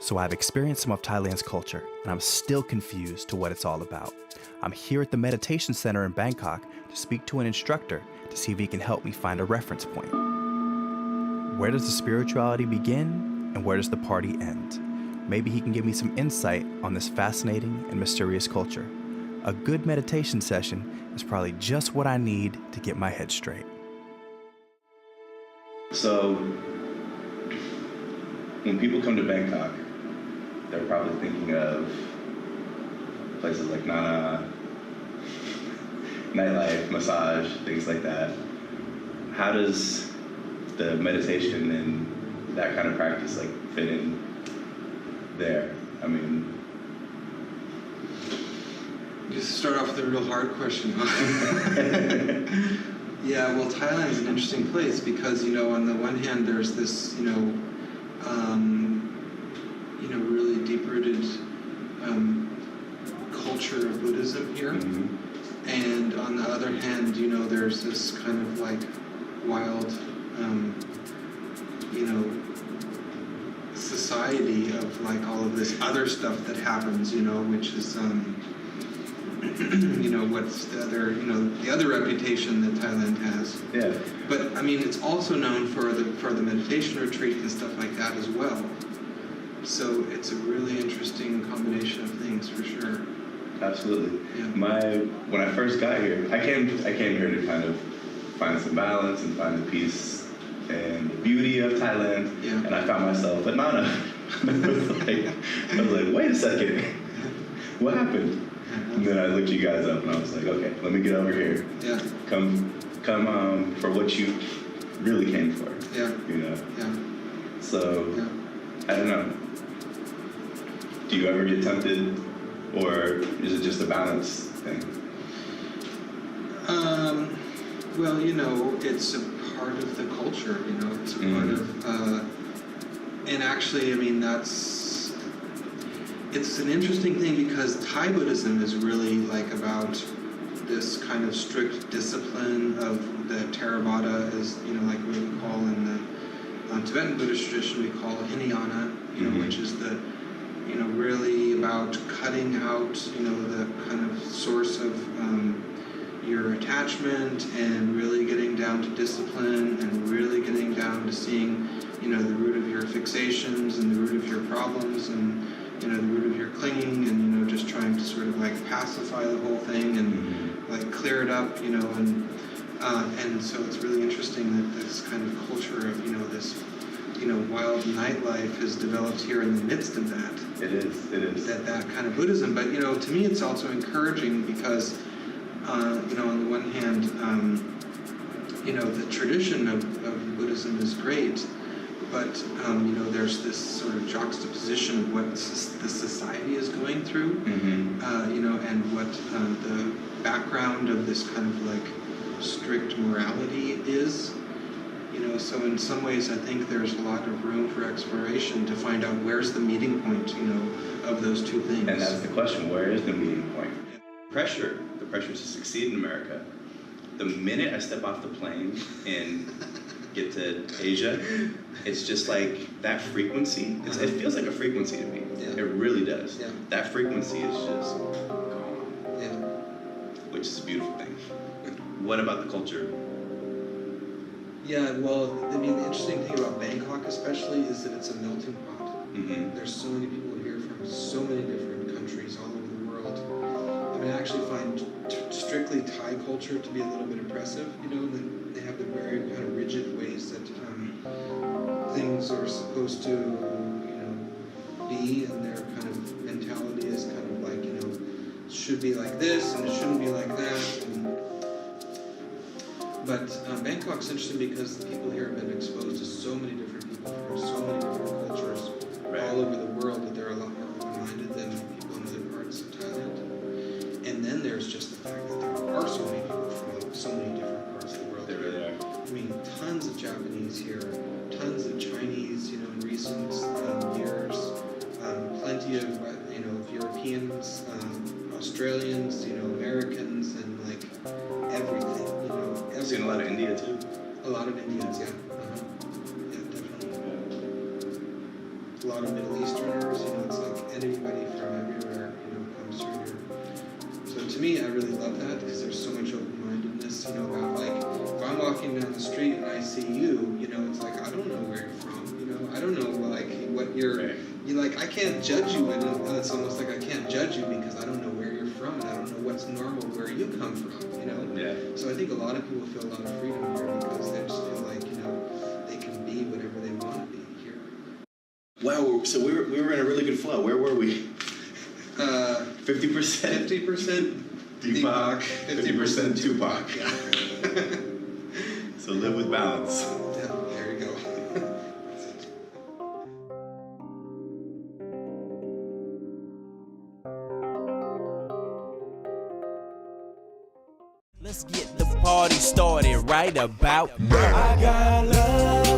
So I've experienced some of Thailand's culture, and I'm still confused to what it's all about. I'm here at the meditation center in Bangkok to speak to an instructor to see if he can help me find a reference point. Where does the spirituality begin, and where does the party end? Maybe he can give me some insight on this fascinating and mysterious culture. A good meditation session is probably just what I need to get my head straight. So, when people come to Bangkok, they're probably thinking of places like Nana, nightlife, massage, things like that. How does the meditation and that kind of practice fit in there? I mean, just start off with a real hard question, huh? Yeah, well, Thailand's an interesting place because, on the one hand, there's this, really deep-rooted culture of Buddhism here. mm-hmm. And on the other hand, there's this kind of wild, society of all of this other stuff that happens, which is, what's the other reputation that Thailand has. Yeah. But it's also known for the meditation retreat and stuff like that as well. So it's a really interesting combination of things for sure. Absolutely. Yeah. When I first got here, I came here to kind of find some balance and find the peace and the beauty of Thailand. Yeah. And I found myself at Nana. I was like, wait a second, what happened? And then I looked you guys up and I was like, okay, let me get over here. Yeah. Come for what you really came for. Yeah. Yeah. So, yeah. I don't know. Do you ever get tempted, or is it just a balance thing? Well, it's a part of the culture, it's a part of, and actually, it's an interesting thing because Thai Buddhism is really about this kind of strict discipline of the Theravada, is, like what we call in the Tibetan Buddhist tradition, we call Hinayana, which is the, really about cutting out, the kind of source of your attachment and really getting down to discipline and really getting down to seeing, the root of your fixations and the root of your problems and, the root of your clinging and, just trying to sort of pacify the whole thing and clear it up, and so it's really interesting that this kind of culture of, this, wild nightlife has developed here in the midst of that. It is. That kind of Buddhism. But, to me it's also encouraging because, on the one hand, the tradition of Buddhism is great, but, there's this sort of juxtaposition of what the society is going through, and what the background of this kind of strict morality is. So in some ways I think there's a lot of room for exploration to find out where's the meeting point, of those two things. And that's the question, where is the meeting point? The pressure to succeed in America. The minute I step off the plane and get to Asia, it's just that frequency, it feels like a frequency to me. Yeah. It really does. Yeah. That frequency is just gone. Yeah. Which is a beautiful thing. What about the culture? Yeah, well, the interesting thing about Bangkok especially is that it's a melting pot. Mm-hmm. There's so many people here from so many different countries all over the world. I actually find strictly Thai culture to be a little bit oppressive, and then they have the very kind of rigid ways that things are supposed to, be, and their kind of mentality is kind of it should be like this and it shouldn't be like that. But Bangkok's interesting because the people here have been exposed to so many different people from so many different cultures all over the world that they're a lot more open-minded than people in other parts of Thailand. And then there's just the fact that there are so many people from so many different parts of the world. There really are. Tons of Japanese here, tons of Chinese, in recent years, plenty of Europeans, Australians, Americans, and everything, I've seen a lot of India too. A lot of Indians, yeah. Yeah, definitely. A lot lot of Middle Easterners. It's like anybody from everywhere, comes through here. So to me, I really love that because there's so much open-mindedness, about like, if I'm walking down the street and I see you, it's like, I don't know where you're from, I don't know, like, what you're, I can't judge you, and it's almost like I can't judge you because I don't know where you're from, and I don't know what's normal where you come from, Yeah. So I think a lot of people feel a lot of freedom here because they just feel like, they can be whatever they want to be here. Wow, so we were in a really good flow. Where were we? 50%? 50% Deepak, 50% Tupac. Yeah. So live with balance. Yeah, there you go. Let's get the party started right about now. I got love.